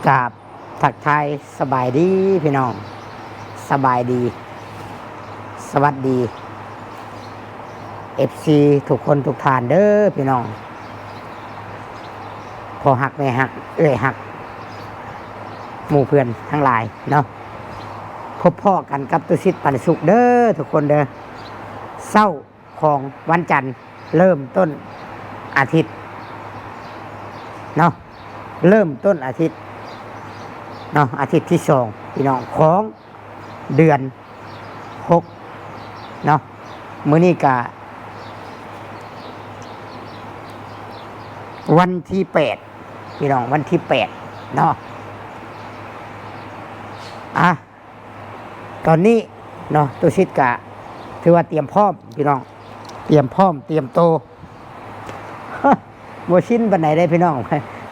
กราบทักทายสบายดีพี่น้องสบายดีสวัสดีFC ทุกคนทุกท่านเด้อพี่น้องพอหักไม่หักหักหมู่เพื่อนทั้งหลายเนาะพบพ่อกันกับตุสิทธิ์ปันสุขเด้อทุกคนเด้อเศร้าของวันจันทร์เริ่มต้นอาทิตย์เนาะเริ่มต้นอาทิตย์เนาะอาทิตย์ที่สองพี่น้องของเดือน6เนาะมื้อนี้ก็วันที่8พี่น้องวันที่8เนาะตอนนี้เนาะตุสิทธิ์ก็ถือว่าเตรียมพร้อมพี่น้องเตรียมพร้อมเตรียมโตบ่ชินปานไหนได้พี่น้อง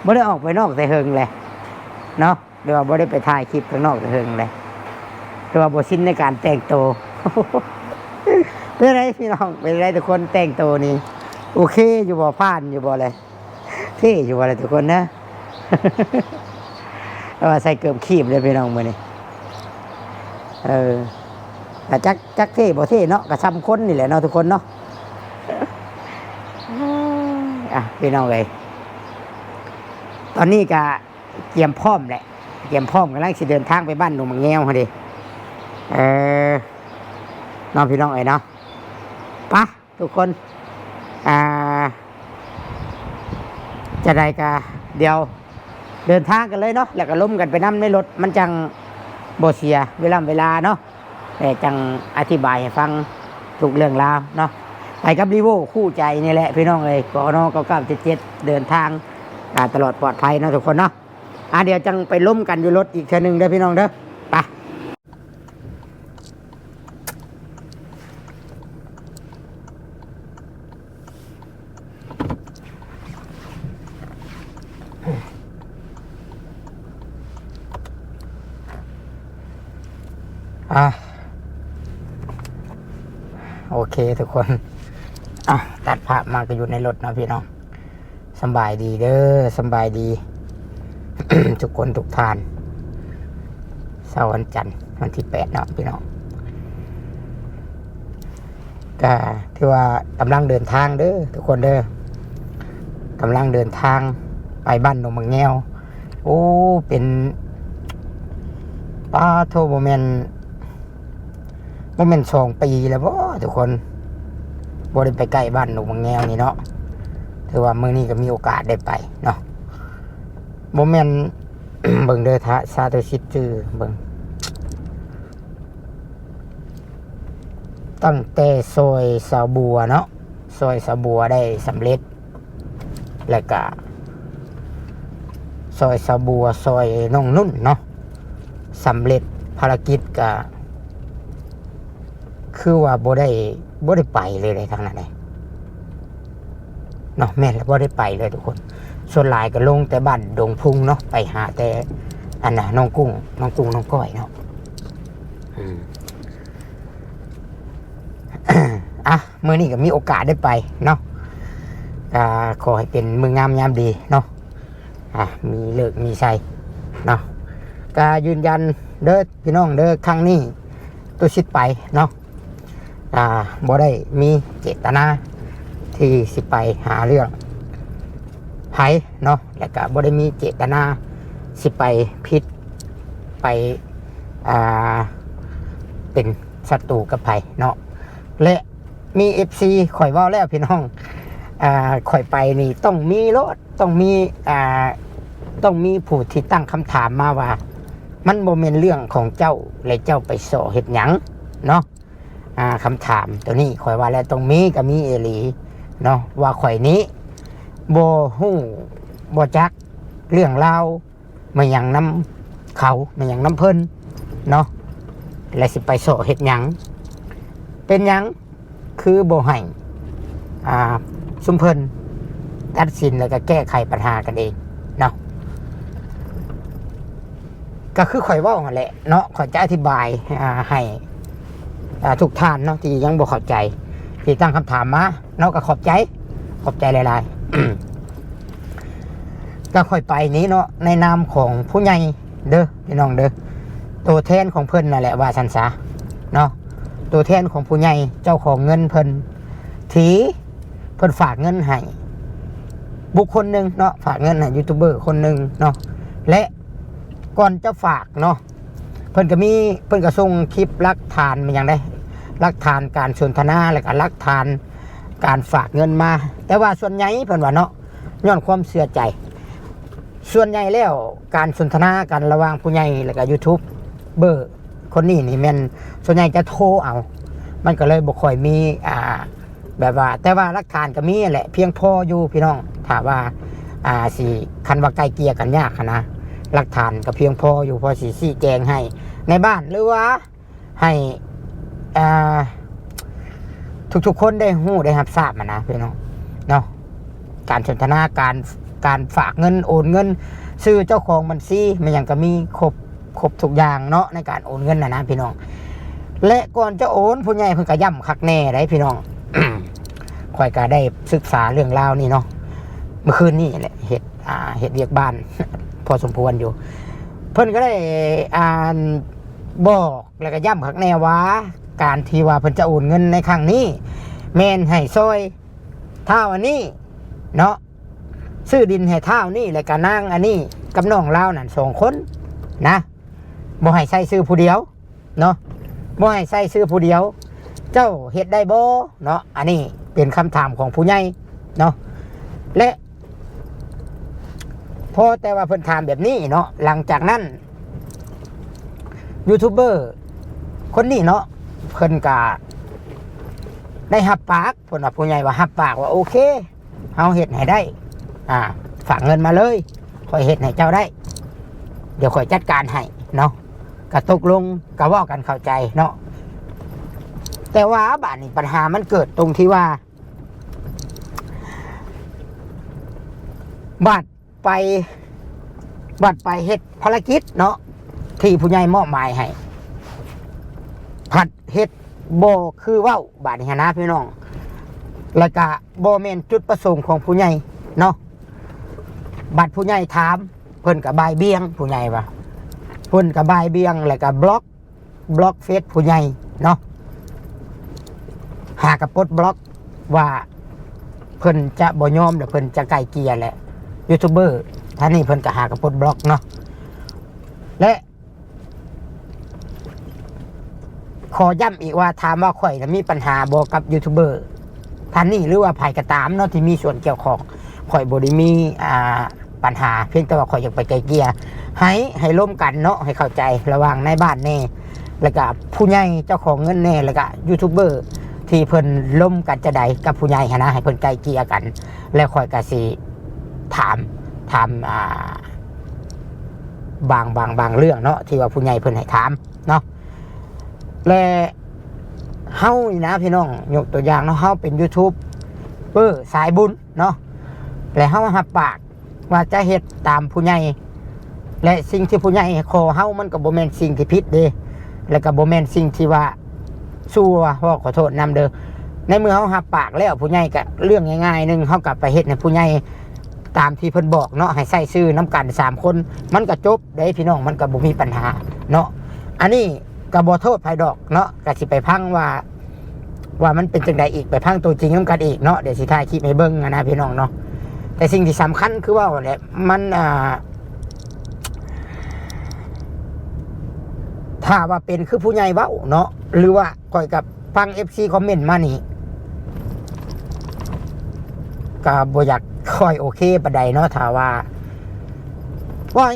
บ่ได้ออกไปนอกแต่เฮิงแหละเนาะหรือว่าบ่ได้ไปถ่ายคลิปข้างนอกแต่เฮิงแหละหรือว่าบ่ชินในการแต่งตัว เป็นไรพี่น้องเป็นไรทุกคนแต่งตัวนี่โอเคอยู่บ่ผ่านอยู่บ่เลยเท่อยู่บ่เลยทุกคนนะว่าใส่เกือบขีบเลยพี่น้องมื้อนี้แต่จักเท่บ่เท่เนาะก็ซ้ำคนนี่แหละเนาะทุกคนเนาะพี่น้องเลยตอนนี้ก็เตรียมพร้อมแหละเตรียมพร้อมกำลังสิเดินทางไปบ้านหนุ่มมังแง้วเขาดิน้องพี่น้องเอ้ยเนาะปะทุกคนจะได้ก็เดี๋ยวเดินทางกันเลยเนาะแล้วก็ล้มกันไปน้ำในรถมันจังโบเสียเวลาเนาะแต่จังอธิบายให้ฟังทุกเรื่องราวเนาะไปกับรีโวคู่ใจนี่แหละพี่น้องเลยกน9977เดินทางตลอดปลอดภัยนะทุกคนเนาะเดี๋ยวจังไปล้มกันอยู่รถอีกเทื่อนึงเด้อพี่น้องเด้อไปโอเคทุกคนตัดภาพมาก็อยู่ในรถนะพี่น้องสบายดีเด้อสบายดี ทุกคนทุกท่านเสาร์วันจันทร์วันที่8เนาะพี่น้องก็ถือว่ากำลังเดินทางเด้อทุกคนเด้อกำลังเดินทางไปบ้านหนองมังแง้วโอ้เป็นป้าโทโมเมน2 ปีแล้วบ่ทุกคนบ่ได้ไปใกล้บ้านหนองมังแง้วนี่เนาะถือว่ามื้อนี้ก็มีโอกาสได้ไปเนาะบ่แม่น เบิ่งเด้อท่าซาโตชิจื้อเบิ่งตั้งแต่ซอยสาบัวเนาะซอยสาบัวได้สำเร็จแล้วก็ซอยสาบัวซอยน้องนุ่นเนาะสำเร็จภารกิจก็คือว่าบ่ได้ไปเลยทางนั้นเลยเนาะแม่นแล้วบ่ได้ไปเลยทุกคนส่วนหลายก็ลงแต่บ้านดงพุงเนาะไปหาแต่อันน่ะน้องกุ้งน้องก้อยเนาะมื้อนี้ก็มีโอกาสได้ไปเนาะขอให้เป็นมื้องามยามดีเนาะมีเลิกมีชัยเนาะก็ยืนยันเด้อพี่น้องเด้อครั้งนี้ตัวชิดไปเนาะบ่ได้มีเจตนาที่สิไปหาเรื่องไผเนาะแล้วก็บ่ได้มีเจตนาสิไปพิษไปเป็นศัตรูกับไผเนาะและมี FC ข่อยเว้าแล้วพี่น้องข่อยไปนี่ต้องมีรถต้องมีผู้ที่ตั้งคำถามมาว่ามันบ่แม่นเรื่องของเจ้าและเจ้าไปส่อเฮ็ดหยังเนาะคำถามตัวนี้ข่อยว่าแล้วต้องมีก็มีเอหลีเนาะว่าข่อยนี้บ่ฮู้บ่จักเรื่องราวมาหยังนำเขามาหยังนำเพิ่นเนาะและสิไปส่อเฮ็ดหยังเป็นหยังคือบ่ให้ซุมเพิ่นตัดสินแล้วก็แก้ไขปัญหากันเองเนาะก็คือข่อยเว้านั่นแหละเนาะข่อยจะอธิบายให้ทุกท่านเนาะที่ยังบ่เข้าใจที่ตั้งคำถามมาเนาะก็ขอบใจหลายๆ ก็ค่อยไปนี้เนาะในนามของผู้ใหญ่เด้อพี่น้องเด้อตัวแทนของเพิ่นนั่นแหละว่าสันซะเนาะตัวแทนของผู้ใหญ่เจ้าของเงินเพิ่นที่เพิ่นฝากเงินให้บุคคลหนึ่งเนาะฝากเงินให้ยูทูบเบอร์คนหนึ่งเนาะและก่อนจะฝากเนาะเพิ่นก็ส่งคลิปหลักฐานมาอย่างได้หลักฐานการสนทนาและก็หลักฐานการฝากเงินมาแต่ว่าส่วนใหญ่เพิ่นว่าเนาะย้อนความเชื่อใจส่วนใหญ่แล้วการสนทนากันระหว่างผู้ใหญ่และก็ยูทูบเบอร์คนนี้นี่แม่นส่วนใหญ่จะโทรเอามันก็เลยบ่ค่อยมีแบบว่าแต่ว่าหลักฐานก็มีแหละเพียงพออยู่พี่น้องถ้าว่าสิคันว่าไกลเกลี่ยกันยากนะหลักฐานก็เพียงพออยู่พอสิชี้แจงให้ในบ้านหรือว่าให้ทุกๆคนได้ฮู้ได้รับทราบนะพี่น้องเนาะการสนทนาการฝากเงินโอนเงินซื้อเจ้าของบัญชีมันยังก็มีครบทุกอย่างเนาะในการโอนเงินนะพี่น้องและก่อนจะโอนผู้ใหญ่เพิ่นก็ย้ำคักแน่ได้พี่น้อง ค่อยก็ได้ศึกษาเรื่องราวนี่เนาะเมื่อคืนนี่แหละเฮ็ดเรียกบ้าน พอสมควรอยู่เพิ่นก็ได้บอกแล้วก็ย้ำคักแน่ว่าการที่ว่าเพิ่นจะโอนเงินในครั้งนี้แม่นให้ซอยเท่าอันนี้เนาะซื้อดินให้เท่านี่แล้วก็นางอันนี้กับน้องลาวนั่น2 คนนะบ่ให้ใส่ซื้อผู้เดียวเนาะบ่ให้ใส่ซื้อผู้เดียวเจ้าเฮ็ดได้บ่เนาะอันนี้เป็นคำถามของผู้ใหญ่เนาะและพอแต่ว่าเพิ่นถามแบบนี้เนาะหลังจากนั้นยูทูบเบอร์คนนี้เนาะเพิ่นก็ได้รับปากเพิ่นว่าผู้ใหญ่ว่ารับปากว่าโอเคเฮาเฮ็ดให้ได้ฝากเงินมาเลยค่อยเฮ็ดให้เจ้าได้เดี๋ยวค่อยจัดการให้เนาะก็ตกลงก็เว้ากันเข้าใจเนาะแต่ว่าบ้านนี้ปัญหามันเกิดตรงที่ว่าบัดไปเฮ็ดภารกิจเนาะที่ผู้ใหญ่มอบหมายให้ผัดเฮ็ดบ่คือเว้าบาดนี้นะพี่น้องแล้วก็บ่แม่นจุดประสงค์ของผู้ใหญ่เนาะบัดผู้ใหญ่ถามเพิ่นก็บ่ายเบี่ยงผู้ใหญ่ว่าเพิ่นก็บ่ายเบี่ยงแล้วก็บล็อกเฟซผู้ใหญ่เนาะหากระปลดบล็อกว่าเพิ่นจะบ่ยอมแล้วเพิ่นจะไกลเกลี่ยแหละยูทูบเบอร์ท่านนี้เพิ่นก็หากระปลดบล็อกเนาะและขอย้ำอีกว่าถามว่าข่อยมีปัญหาบ่กับยูทูบเบอร์ท่านนี้หรือว่าไผก็ตามเนาะที่มีส่วนเกี่ยวข้องข่อยบ่ได้มีปัญหาเพียงแต่ว่าข่อยอยากไปไกลเกลี่ยให้ร่วมกันเนาะให้เข้าใจระหว่างในบ้านแน่แล้วก็ผู้ใหญ่เจ้าของเงินแน่แล้วก็ยูทูบเบอร์ที่เพิ่นร่วมกันจะใดกับผู้ใหญ่นะให้เพิ่นไกลเกลี่ยกันแล้วข่อยก็สิถามบางเรื่องเนาะที่ว่าผู้ใหญ่เพิ่นให้ถามเนาะและเฮานี่นะพี่น้องยกตัวอย่างเนาะเฮาเป็น YouTube สายบุญเนาะและเฮารับปากว่าจะเฮ็ดตามผู้ใหญ่และสิ่งที่ผู้ใหญ่ขอเฮามันก็บ่แม่นสิ่งที่ผิดเด้แล้วก็บ่แม่นสิ่งที่ว่าสู้ว่าขอโทษนำเด้อในเมื่อเฮารับปากแล้วผู้ใหญ่ก็เรื่องง่ายๆนึงเฮาก็ไปเฮ็ดให้ผู้ใหญ่ตามที่เพิ่นบอกเนาะให้ใส่ชื่อน้ำกัน3 คนมันก็จบได้พี่น้องมันก็บ่มีปัญหาเนาะอันนี้ก็บ่โทษไผดอกเนาะก็สิไปพังว่ามันเป็นจังไดอีกไปพังตัวจริงน้ำกันอีกเนาะเดี๋ยวสิถ่ายคลิปให้เบิ่งนะพี่น้องเนาะแต่สิ่งที่สำคัญคือว่าแหละมันถ้าว่าเป็นคือผู้ใหญ่เว้าเนาะหรือว่าก่อยกับฟัง FC คอมเมนต์มานี่ก็บ่อยากค่อยโอเคปานใดเนาะถ้าว่า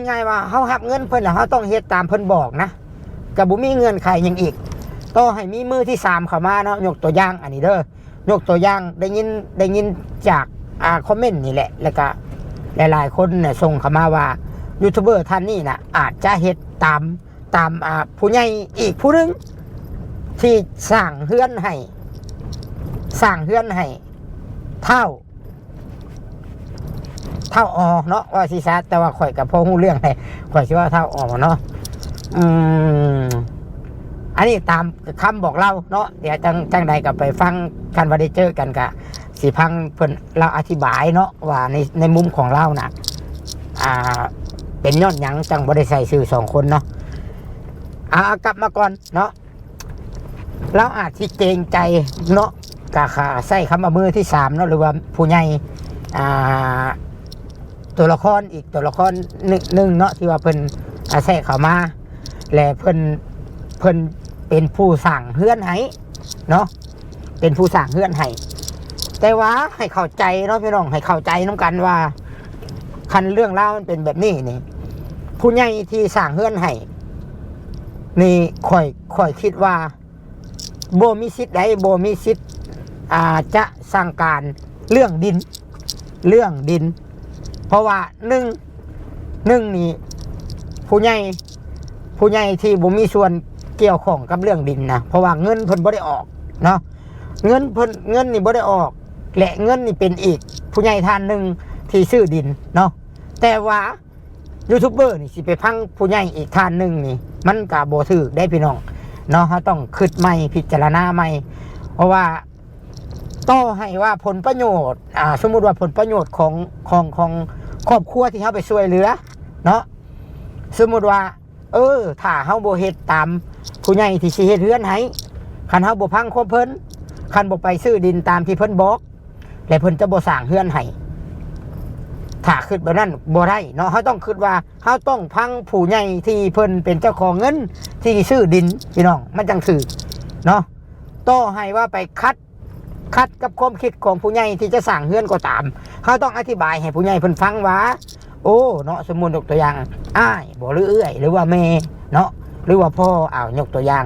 ง่ายๆว่าเฮารับเงินเพิ่นแล้วเฮาต้องเฮ็ดตามเพิ่นบอกนะก็บ่มีเงื่อนไขหยังอีกต่อให้มีมือที่3เข้ามาเนาะยกตัวอย่างอันนี้เด้อยกตัวอย่างได้ยินจากคอมเมนต์นี่แหละแล้วก็หลายๆคนเนี่ยส่งเข้ามาว่ายูทูบเบอร์ท่านนี้นะอาจจะเฮ็ดตามผู้ใหญ่อีกผู้นึงที่สร้างเฮือนให้เท่าอเนาะว่าสิซะแต่ว่าข่อยกับพ่อฮู้เรื่องให้ข่อยสิว่าเท่าอเนาะอันนี้ตามคำบอกเล่าเนาะเดี๋ยวจังใดก็ไปฟังกันว่าได้เจอกันกะสิพังเพิ่นเราอธิบายเนาะว่าในมุมของเราน่ะ เป็นย้อนหยังจังบ่ได้ใส่ชื่อ2คนเนาะกลับมาก่อนเนาะเราอาจสิเกรงใจเนาะกะขาใส่คำว่ามือที่3เนาะหรือว่าผู้ใหญ่ตัวละครอีกตัวละครหนึ่งเนาะที่ว่าเพิ่นใส่เข้ามาและเพิ่นเป็นผู้สั่งเฮือนให้เนาะเป็นผู้สั่งเฮือนให้แต่ว่าให้เข้าใจเนาะพี่น้องให้เข้าใจน้ำกันว่าคันเรื่องเล่ามันเป็นแบบนี้นี่ผู้ใหญ่ที่สั่งเฮือนให้นี่ค่อยคิดว่าโบมีสิทธิ์ใดโบมีสิทธิ์จะสั่งการเรื่องดินเพราะว่าหนึ่งนี่ผู้ใหญ่ที่บ่มีส่วนเกี่ยวข้องกับเรื่องดินนะเพราะว่าเงินเพิ่นบ่ได้ออกเนาะเงินนี่บ่ได้ออกและเงินนี่เป็นอีกผู้ใหญ่ท่านหนึ่งที่ซื้อดินเนาะแต่ว่ายูทูบเบอร์นี่สิไปพังผู้ใหญ่อีกท่านหนึ่งนี่มันก็บ่ถูกได้พี่น้องเนาะเขาต้องคิดใหม่พิจารณาใหม่เพราะว่าต่อให้ว่าผลประโยชน์สมมุติว่าผลประโยชน์ของครอบครัวที่เขาไปช่วยเหลือเนาะสมมุติว่าถ้าเฮาบ่เฮ็ดตามผู้ใหญ่ที่สิเฮ็ดเฮือนให้คันเฮาบ่พังความเพิ่นคันบ่ไปซื้อดินตามที่เพิ่นบอกและเพิ่นจะบ่สร้างเฮือนให้ถ้าคิดแบบนั้นบ่ได้เนาะเฮาต้องคิดว่าเฮาต้องพังผู้ใหญ่ที่เพิ่นเป็นเจ้าของเงินที่ซื้อดินพี่น้องมันจังถูกเนาะต่อให้ว่าไปคัดกับความคิดของผู้ใหญ่ที่จะสร้างเฮือนก็ตามเฮาต้องอธิบายให้ผู้ใหญ่เพิ่นฟังว่าโอ้เนาะสมมุติยกตัวอย่างอ้ายบ่หรือเอื้อยหรือว่าแม่เนาะหรือว่าพ่อยกตัวอย่าง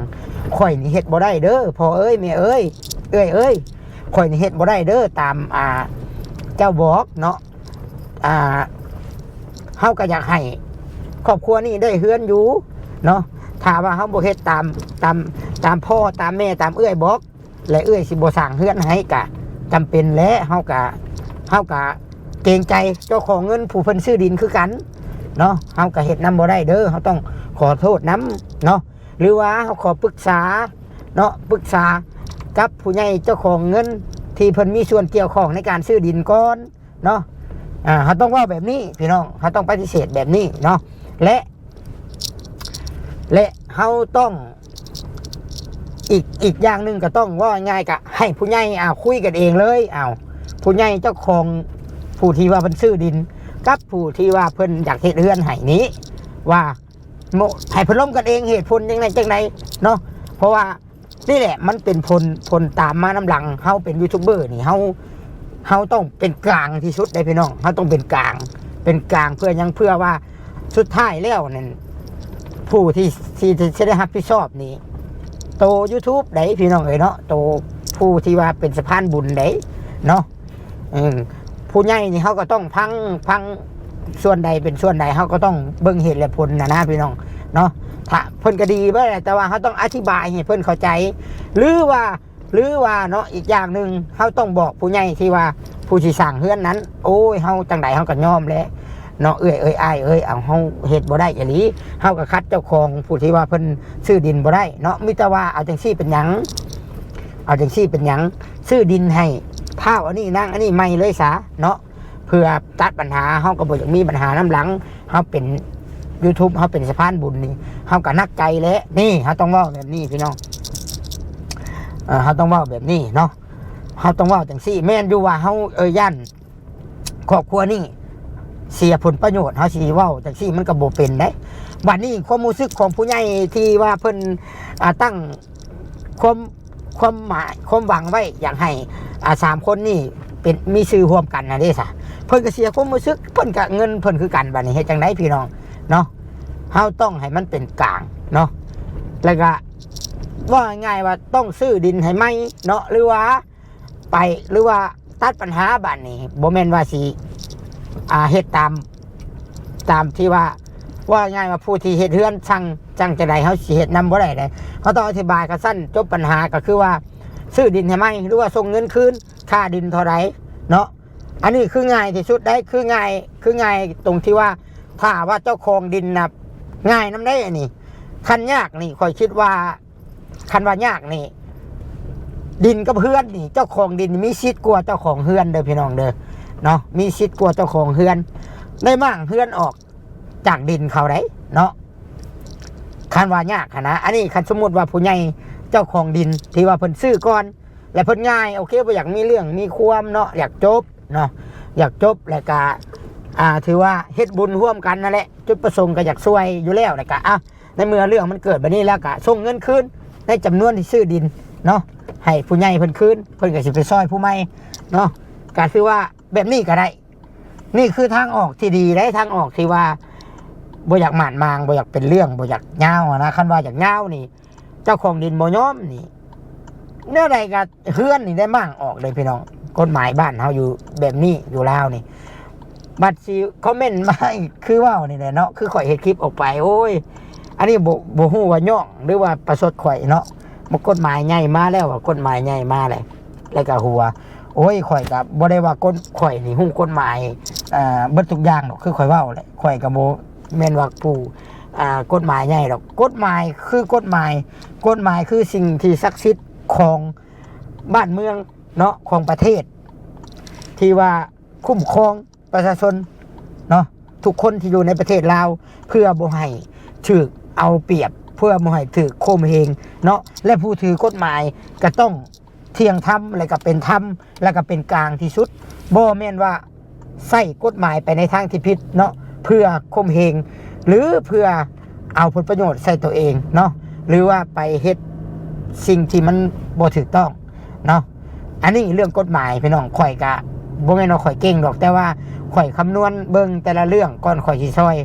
ข่อยนี่เฮ็ดบ่ได้เด้อพ่อเอ้ยแม่เอ้ยเอ้ยข่อยนี่เฮ็ดบ่ได้เด้อตามเจ้าบอกเนาะเฮาก็อยากให้ครอบครัวนี้ได้เฮือนอยู่เนาะถ้าว่าเฮาบ่เฮ็ดตามพ่อตามแม่ตามเอื้อยบอกและเอื้อยสิบ่สร้างเฮือนให้ก็จำเป็นและเฮาก็เกรงใจเจ้าของเงินผู้เพิ่นซื้อดินคือกันเนาะเฮาก็เฮ็ดนำบ่ได้เด้อเฮาต้องขอโทษนำเนาะหรือว่าเฮาขอปรึกษาเนาะปรึกษากับผู้ใหญ่เจ้าของเงินที่เพิ่นมีส่วนเกี่ยวข้องในการซื้อดินก่อนเนาะเฮาต้องว่าแบบนี้พี่น้องเฮาต้องปฏิเสธแบบนี้เนาะและเฮาต้องอีกอย่างหนึ่งก็ต้องว่าง่ายก็ให้ผู้ใหญ่คุยกันเองเลยผู้ใหญ่เจ้าของผู้ที่ว่าเพิ่นซื้อดินกับผู้ที่ว่าเพิ่นอยากเฮ็ดเรือนให้นี้ว่าให้เพิ่นล้มกันเองเหตุผลจังไดเนาะเพราะว่านี่แหละมันเป็นผลตามมาน้ำหลังเฮาเป็นยูทูบเบอร์นี่เฮาต้องเป็นกลางที่สุดได้พี่น้องเฮาต้องเป็นกลางเพื่อว่าสุดท้ายแล้วนั่นผู้ที่จะได้รับผิดชอบนี่โต YouTube ได้พี่น้องเอ้ยเนาะโตผู้ที่ว่าเป็นสะพานบุญได้เนาะผู้ใหญ่นี่เขาก็ต้องพังส่วนใดเป็นส่วนใดเขาก็ต้องเบิ่งเหตุและผลนะพี่น้องเนาะถ้าเพิ่นก็ดีบ่แต่ว่าเขาต้องอธิบายให้เพิ่นเข้าใจหรือว่าเนาะอีกอย่างนึงเขาต้องบอกผู้ใหญ่ที่ว่าผู้ที่สร้างเฮือนนั้นโอ้ยเฮาจังไดเฮาก็ยอมแล้วเนาะเอ้ยอ้ายเอาเฮาเฮ็ดบ่ได้อีหลีเฮาก็คัดเจ้าของผู้ที่ว่าเพิ่นซื้อดินบ่ได้เนาะมีแต่ว่าเอาจังซี่เป็นหยังซื้อดินให้เผาอันนี้นั่งอันนี้ไม่เลยซะเนาะเพื่อตัดปัญหาเฮาก็บ่อยากมีปัญหาน้ำหลังเฮาเป็น YouTube เฮาเป็นสะพานบุญนี่เฮาก็นักใจแล้วนี่เฮาต้องเว้าแบบนี้พี่น้องเฮาต้องเว้าแบบนี้เนาะเฮาต้องเว้าจังซี่แม่นอยู่ว่าเฮาย่านครอบครัวนี่เสียผลประโยชน์เฮาสิเว้าจังซี่มันก็บ่เป็นได้บัดนี้ความรู้สึกของผู้ใหญ่ที่ว่าเพิ่นตั้งความหมายความหวังไว้อย่างให้3คนนี่เป็นมีชื่อร่วมกันนะเด้ซะเพิ่นก็เสียความรู้สึกเพิ่นก็เงินเพิ่นคือกันบัดนี้เฮ็ดจังได๋พี่น้องเนาะเฮาต้องให้มันเป็นกลางเนาะแล้วก็ว่าง่ายว่าต้องซื้อดินให้ไหมเนาะหรือว่าตัดปัญหาบัดนี้บ่แม่นว่าสิเฮ็ดตามที่ว่าง่ายว่าผู้ที่เฮ็ดเฮือนจังจะได้เฮาสิเฮ็ดนำบ่ได้เขาต้องอธิบายกันสั้นจบปัญหาก็คือว่าซื้อดินให้ไหมหรือว่าส่งเงินคืนค่าดินเท่าไหร่เนาะอันนี้คือง่ายที่สุดได้คือง่ายตรงที่ว่าถ้าว่าเจ้าของดินน่ะง่ายนำได้อันนี้คันยากนี่ค่อยคิดว่าคันว่ายากนี่ดินกับเฮือนนี่เจ้าของดินมีสิทธิ์กว่าเจ้าของเฮือนเด้อพี่น้องเด้อเนาะมีสิทธิ์กว่าเจ้าของเฮือน ได้มั่งเพื่อนออกจากดินเขาได้เนาะคันว่ายากนะอันนี้คันสมมุติว่าผู้ใหญ่เจ้าของดินที่ว่าเพิ่นซื้อก่อนและเพิ่นง่ายโอเคบ่อยากมีเรื่องมีความเนาะอยากจบเนาะอยากจบแล้วก็ถือว่าเฮ็ดบุญร่วมกันนั่นแหละจุดประสงค์ก็อยากช่วยอยู่แล้วแล้วก็ในเมื่อเรื่องมันเกิดแบบนี้แล้วก็ส่งเงินคืนในจำนวนที่ซื้อดินเนาะให้ผู้ใหญ่เพิ่นคืนเพิ่นก็สิไปซอยผู้ใหม่เนาะก็คือว่าแบบนี้ก็ได้นี่คือทางออกที่ดีได้ทางออกที่ว่าบ่อยากหม่านมางบ่อยากเป็นเรื่องบ่อยากยาวนะคันว่าอยากยาวนี่เจ้าของดินบ่ยอมนี่เนื้อใดก็เฮือนนี่ได้มั่งออกเลยพี่น้องกฎหมายบ้านเฮาอยู่แบบนี้อยู่ลาวนี่บัดสิคอมเมนต์มาคือว่านี่แหละเนาะคือข่อยเฮ็ดคลิปออกไปโอ้ยอันนี้บ่ฮู้ว่าย่องหรือว่าประชดข่อยเนาะบ่กฎหมายใหญ่มาแล้วว่ากฎหมายใหญ่มาแล้วก็หัวโอ้ยข่อยก็บ่ได้ว่ากฎข่อยนี่ฮู้กฎหมายเบิดทุกอย่างดอกคือข่อยเว้าแหละข่อยก็บ่แม่นว่าผู้กฎหมายใหญ่ดอกกฎหมายคือกฎหมายคือสิ่งที่ศักดิ์สิทธิ์ของบ้านเมืองเนาะของประเทศที่ว่าคุ้มครองประชาชนเนาะทุกคนที่อยู่ในประเทศลาวเพื่อบ่ให้ถูกเอาเปรียบเพื่อบ่ให้ถูกข่มเหงเนาะและผู้ถือกฎหมายก็ต้องเที่ยงธรรมแล้วก็เป็นธรรมแล้วก็เป็นกลางที่สุดบ่แม่นว่าใส่กฎหมายไปในทางที่ผิดเนาะเพื่อข่มเหงหรือเพื่อเอาผลประโยชน์ใส่ตัวเองเนาะหรือว่าไปเฮ็ดสิ่งที่มันบ่ถูกต้องเนาะอันนี้เรื่องกฎหมายพี่น้องข่อยก็บ่แม่นว่าข่อยเก่งดอกแต่ว่าข่อยคำนวณเบิ่งแต่ละเรื่องก่อนข่อยสิซอย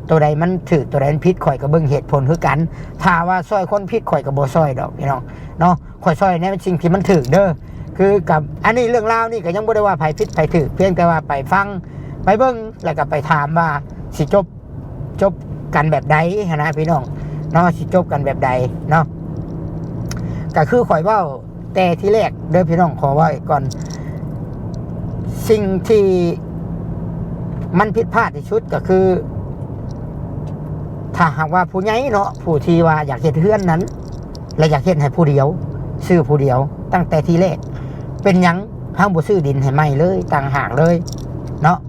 ตัวใดมันถูกตัวใดมันผิดข่อยก็เบิ่งเหตุผลคือกันถ้าว่าซอยคนผิดข่อยก็บ่ซอยดอกพี่น้องเนาะข่อยซอยในสิ่งที่มันถูกเด้อคือกับอันนี้เรื่องราวนี่ก็ยังบ่ได้ว่าไผผิดไผถูกเพียงแต่ว่าไปฟังไปเบิ่งแล้วก็ไปถามว่าสิจบกันแบบใดนะพี่น้องเนาะสิจบกันแบบใดเนาะก็คือข่อยเว้าแต่ที่แรกเด้อพี่น้องขอไว้ก่อนสิ่งที่มันผิดพลาดที่สุดก็คือถ้าหากว่าผู้ใหญ่เนาะผู้ที่ว่าอยากเฮ็ดเฮือนนั้นและอยากเฮ็ดให้ผู้เดียวซื้อผู้เดียวตั้งแต่ทีแรกเป็นหยังเฮาบ่ซื้อดินให้ใหม่เลยต่างหากเลยเนาะ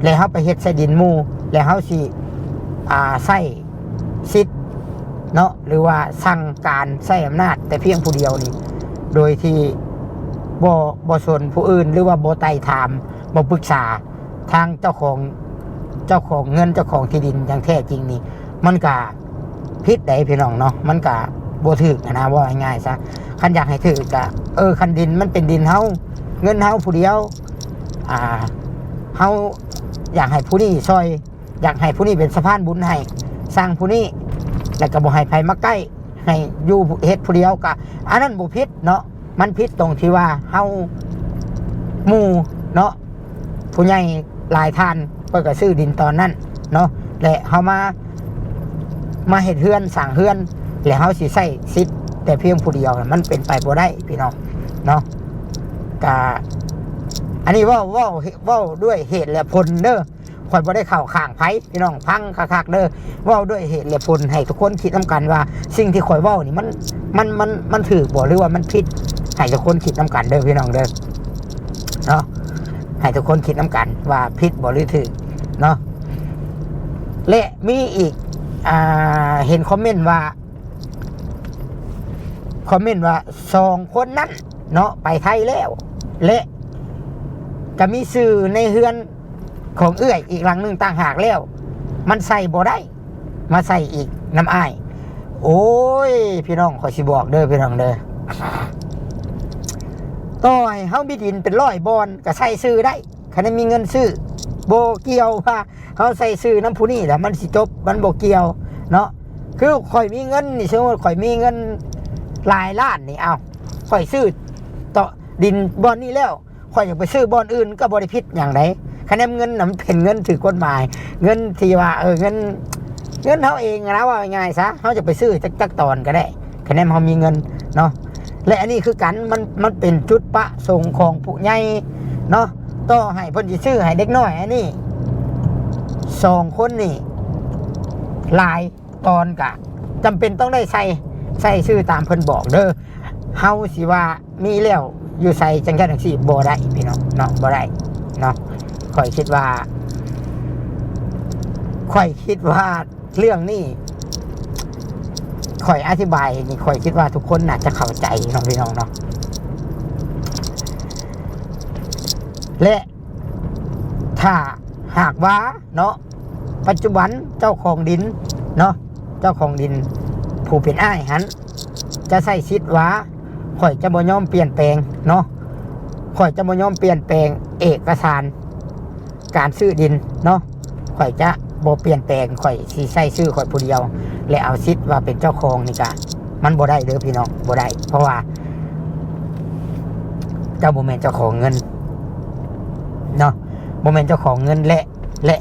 แล้วเฮาไปเฮ็ดใส่ดินหมู่แล้วเฮาสิใช้สิทธิ์เนาะหรือว่าสั่งการใช้อำนาจแต่เพียงผู้เดียวนี่โดยที่บ่สนผู้อื่นหรือว่าบ่ไต่ถามบ่ปรึกษาทางเจ้าของเงินเจ้าของที่ดินอย่างแท้จริงนี่มันก็ผิดได้พี่น้องเนาะมันก็บ่ถูกนะว่าง่ายๆซะคันอยากให้ถูกก็คันดินมันเป็นดินเฮาเงินเฮาผู้เดียวเฮาอยากให้ผู้นี้ซอยอยากให้ผู้นี้เป็นสะพานบุญให้สร้างผู้นี้แล้วก็บ่ให้ไผมาใกล้ให้อยู่เฮ็ดผู้เดียวก็อันนั้นบ่ผิดเนาะมันผิดตรงที่ว่าเฮาหมู่เนาะผู้ใหญ่หลายท่านเพิ่นก็ซื้อดินตอนนั้นเนาะและเฮามาเฮ็ดเฮือนสร้างเฮือนแล้วเฮาสิใช้สิทธิ์แต่เพียงผู้เดียวมันเป็นไปบ่ได้พี่น้องเนาะก็อันนี้เว้าด้วยเหตุและผลเด้อข่อยบ่ได้เข้าข้างไผพี่น้องพังคักๆเด้อเว้าด้วยเหตุและผลให้ทุกคนคิดนำกันว่าสิ่งที่ข่อยเว้านี่มันถูกบ่หรือว่ามันผิดให้ทุกคนคิดนำกันเด้อพี่น้องเด้อเนาะให้ทุกคนคิดนำกันว่าผิดบ่หรือถูกเนาะและมีอีกเห็นคอมเมนต์ว่า2คนนั้นเนาะไปไทยแล้วและก็มีสื่อในเฮือนของเอื้อยอีกหลังนึงต่างหากแล้วมันใส่บ่ได้มาใส่อีกน้ำอ้ายโอ้ยพี่น้องขอสิบอกเด้อพี่น้องเด้อต่อให้เฮามีดินเป็น100บ่อนก็ใส่ซื้อได้คันมีเงินซื้อบ่เกี่ยวว่าเฮาใส่ซื้อน้ำผู้นี้แหละมันสิจบมันบ่เกี่ยวเนาะคือข่อยมีเงินนี่สมมุติข่อยมีเงินหลายล้านนี่เอาข่อยซื้อต่อดินบ่อนนี้แล้วข่อยอยากไปซื้อบ่อนอื่นก็บ่ได้ผิดหยังไดคะแนนเงินน่ะมันเป็นเงินถือกฎหมายเงินที่ว่าเงินเฮาเองนะว่าง่ายๆซะเฮาจะไปซื้อจักตอนก็ได้คะแนนเฮามีเงินเนาะและอันนี้คือกันมันเป็นจุดประสงค์ของผู้ใหญ่เนาะต่อให้เพิ่นสิซื้อให้เด็กน้อยอันนี้2คนนี่หลายตอนก็จำเป็นต้องได้ใส่ชื่อตามเพิ่นบอกเด้อเฮาสิว่ามีแล้วอยู่ใส่จังซั่นจังซี่บ่ได้พี่น้องเนาะบ่ได้เนาะข่อยคิดว่า ข่อยคิดว่าเรื่องนี้ข่อยอธิบายนี่ข่อยคิดว่าทุกคนน่าจะเข้าใจน้องพี่น้องเนาะและถ้าหากว่าเนาะปัจจุบันเจ้าของดินเนาะเจ้าของดินผู้เป็นอ้ายหันจะใส่สิทธิ์ว่าข่อยจะบ่ยอมเปลี่ยนแปลงเนาะข่อยจะบ่ยอมเปลี่ยนแปลงเอกสารการซื้อดินเนาะข่อยจะบ่เปลี่ยนแปลงข่อยสิใส่ชื่อข่อยผู้เดียวและเอาสิทธิ์ว่าเป็นเจ้าของนี่ก็มันบ่ได้เด้อพี่น้องบ่ได้เพราะว่าเจ้าบ่แม่นเจ้าของเงินเนาะบ่แม่นเจ้าของเงินและ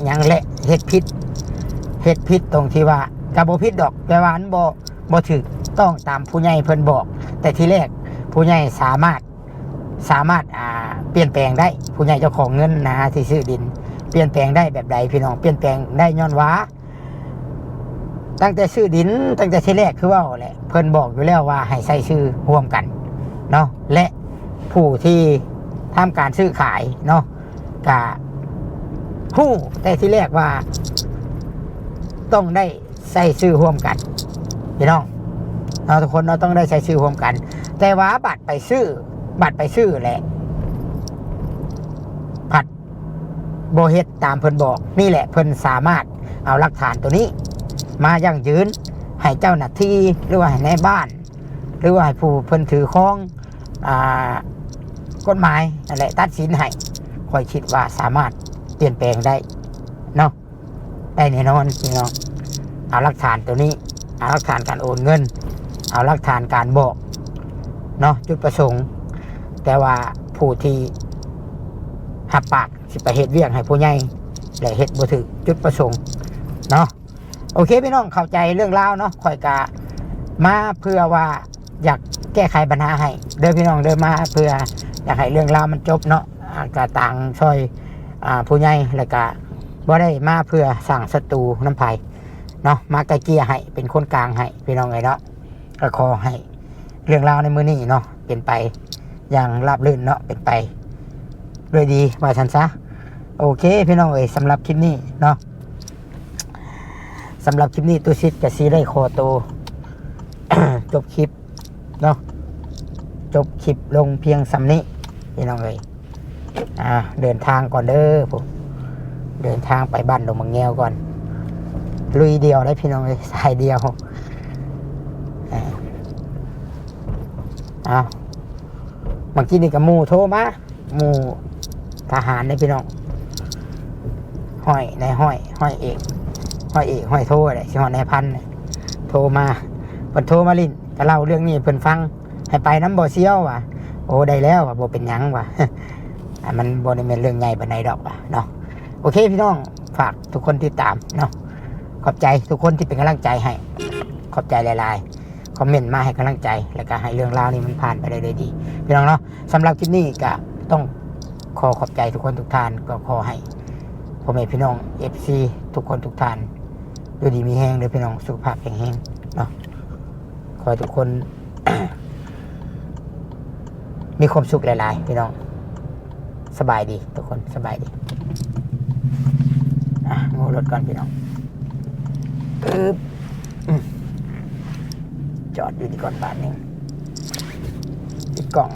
หยังและเฮ็ดผิดตรงที่ว่าก็บ่ผิดดอกแต่ว่ามันบ่ถูกต้องตามผู้ใหญ่เพิ่นบอก แต่ทีแรกผู้ใหญ่สามารถเปลี่ยนแปลงได้ผู้ใหญ่เจ้าของเงินนะที่ซื้อดินเปลี่ยนแปลงได้แบบใดพี่น้องเปลี่ยนแปลงได้ย้อนว่าตั้งแต่ซื้อดินตั้งแต่ทีแรกคือว่าแหละเพิ่นบอกอยู่แล้วว่าให้ใส่ชื่อร่วมกันเนาะและผู้ที่ทำการซื้อขายเนาะก็ฮู้แต่ทีแรกว่าต้องได้ใส่ชื่อร่วมกันพี่น้องเราทุกคนเราต้องได้ใช้ชื่อร่วมกันแต่ว่าบัตรไปซื้อแหละผัดโบเฮ็ดตามเพิ่นบอกนี่แหละเพิ่นสามารถเอาหลักฐานตัวนี้มายั่งยืนให้เจ้าหน้าที่หรือว่าให้ในบ้านหรือว่าให้ผู้เพิ่นถือครองกฎหมายนั่นแหละตัดสินให้ค่อยคิดว่าสามารถเปลี่ยนแปลงได้เนาะได้แน่นอนพี่น้องเอาหลักฐานตัวนี้เอาหลักฐานการโอนเงินเอาหลักฐานการบอกเนาะจุดประสงค์แต่ว่าผู้ที่หับปากสิไปเฮ็ดเวียงให้ผู้ใหญ่และเฮ็ดบ่ถึกจุดประสงค์เนาะโอเคพี่น้องเข้าใจเรื่องราวเนาะข่อยกะมาเพื่อว่าอยากแก้ไขปัญหาให้เดินพี่น้องเดินมาเพื่ออยากให้เรื่องราวมันจบเนาะกะต่างช่วยผู้ใหญ่แล้วก็บ่ได้มาเพื่อสร้างศัตรูน้ำไผเนาะมาไกลเกลี่ยให้เป็นคนกลางให้พี่น้องเนาะก็ขอให้เรื่องราวในมื้อนี้เนาะเป็นไปอย่างราบรื่นเนาะเป็นไปด้วยดีว่าฉันซะโอเคพี่น้องสำหรับคลิปนี้เนาะสำหรับคลิปนี้ตุสิทธิ์จะซีได้ขอตัว จบคลิปเนาะจบคลิปลงเพียงสำนี้พี่น้องเดินทางก่อนเด้อผมเดินทางไปบ้านดงมังแงวก่อนลุยเดียวได้พี่น้องสายเดียวบางทีนี่กับหมู่โทรมาหมู่ทหารในพี่น้องห้อยเอกห้อยโทรอะไรสิห้อยนายพันโทรมาเพิ่นโทรมาลิ้นก็เล่าเรื่องนี้เพิ่นฟังให้ไปน้ำบ่อเซี่ยวว่ะโอ้ได้แล้วว่ะบ่เป็นหยังว่ะ มันบ่ได้เป็นเรื่องใหญ่ปานใดดอกว่ะเนาะโอเคพี่น้องฝากทุกคนติดตามเนาะขอบใจทุกคนที่เป็นกำลังใจให้ขอบใจหลายๆคอมเมนต์มาให้กำลังใจแล้วก็ให้เรื่องราวนี้มันผ่านไปได้ด้วยดีพี่น้องเนาะสำหรับคลิปนี้ก็ต้องขอบใจทุกคนทุกท่านก็ขอให้พ่อแม่พี่น้อง FC ทุกคนทุกท่านดูดีมีแห้งเลยพี่น้องสุขภาพแข็งแรงเนาะขอให้ทุกคน มีความสุขหลายๆพี่น้องสบายดีทุกคนสบายดีโง่รถก่อนพี่น้องจอดอยู่ดีก่อนบาทนึงปิดกล่อง